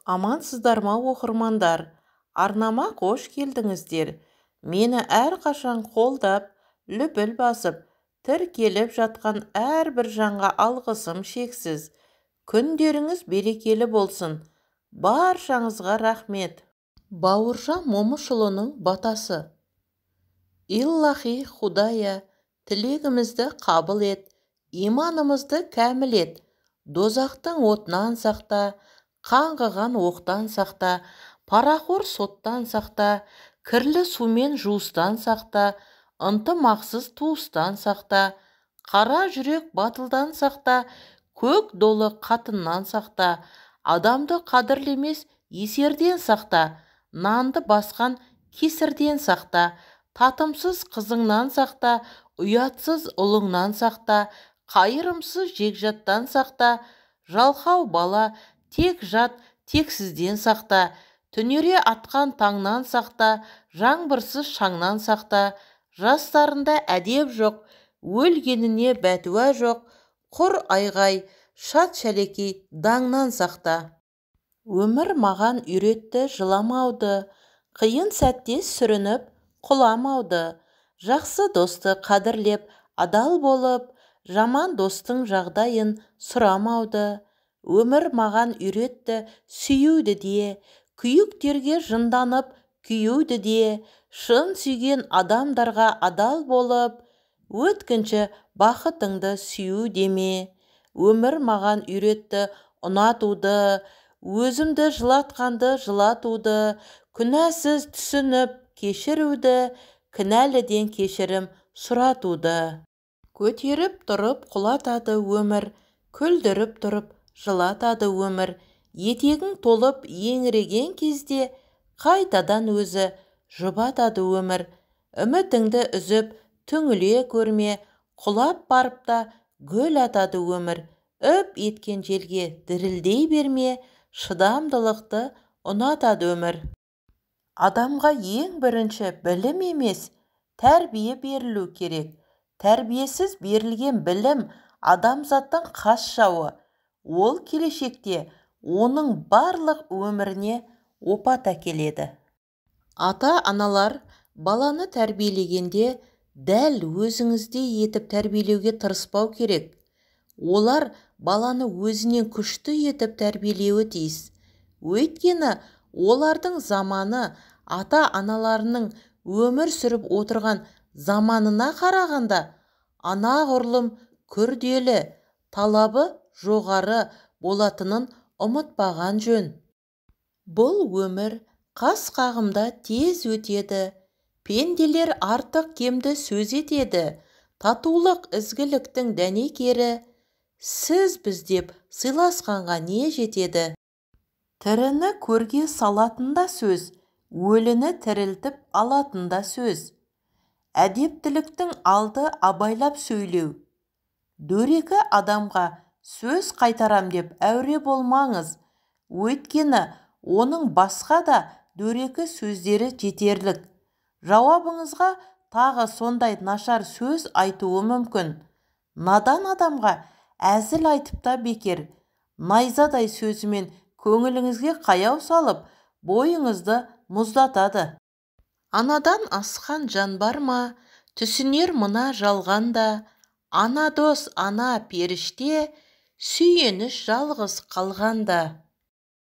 Амансыздар ма оқырмандар? Арнама қош келдіңіздер. Мені әрқашан қолдап, лүпіл басып, тіркеліп жатқан әрбір жанға алғысым шексіз. Күндеріңіз берекелі болсын. Баршаңызға рахмет. Бауыржан Момышұлының батасы. Иллахи Худая, тілегімізді қабыл ет, иманымызды кәміл ет, дозақтың отынан сақта, қаңғыған оқтан сақта, парақор соттан сақта, кірлі сумен жуыстан сақта, ынтымақсыз туыстан сақта, қара жүрек батылдан сақта, көк долы қатыннан сақта, адамды қадірлемес есерден сақта, нанды басқан кесірден сақта, татымсыз қызыңнан сақта, ұятсыз ұлыңнан сақта, қайырымсыз жекжаттан сақта, жалқау бала, тек жат, тексізден сақта, түнере атқан таңнан сақта, жаңбырсыз шаңнан сақта, жастарында әдеп жоқ, өлгеніне бәтуа жоқ, құр айғай, шат шәлекей даңнан сақта. Өмір маған үйретті жыламауды, қиын сәтте сүрініп құламауды, жақсы досты қадірлеп, адал болып, жаман достың жағдайын сұрамауды. Өмір маған үйретті сүюді де, күйіктерге жынданып күйуді де, шын сүйген адамдарға адал болып, өткінші бақытыңды сүю деме. Өмір маған үйретті ұнатуды, өзімді жылатқанды жылатуды, күнәсіз түсініп кешіруді, кінәліден кешірім сұратуды. Көтеріп тұрып құлатады өмір, күлдіріп тұрып жылатады өмір. Етегің толып еңіреген кезде қайтадан өзі жұбатады өмір. Үмітіңді үзіп түңіле көрме, құлап барып та гүл атады өмір. Үп еткен желге дірілдей берме, шыдамдылықты ұнатады өмір. Адамға ең бірінші білім емес, тәрбие берілу керек. Тәрбиесіз берілген білім адамзаттың қас жауы. Ол келешекте оның барлық өміріне опат әкеледі. Ата-аналар баланы тәрбиелегенде дәл өзіңіздей етіп тәрбиелеуге тырыспау керек. Олар баланы өзінен күшті етіп тәрбиелеуі тиіс. Өйткені олардың заманы ата-аналарының өмір сүріп отырған заманына қарағанда анағұрлым күрделі, талабы жоғары болатынын ұмытпаған жөн. Бұл өмір қас қағымда тез өтеді. Пенделер артық кемді сөз етеді. Татулық ізгіліктің дәнекері. Сіз біздеп сыйласқанға не жетеді? Тіріні көрге салатында сөз, өліні тірілтіп алатында сөз. Әдептіліктің алды абайлап сөйлеу. Дөрекі адамға сөз қайтарам деп әуре болмаңыз. Өйткені оның басқа да дөрекі сөздері жетерлік. Жауабыңызға тағы сондай нашар сөз айтуы мүмкін. Надан адамға әзіл айтып та бекер. Найзадай сөзімен көңіліңізге қаяу салып, бойыңызды мұздатады. Анадан асқан жан бар ма, түсінер мына жалғанда. Ана дос, ана періште, сүйеніш жалғыз қалғанда.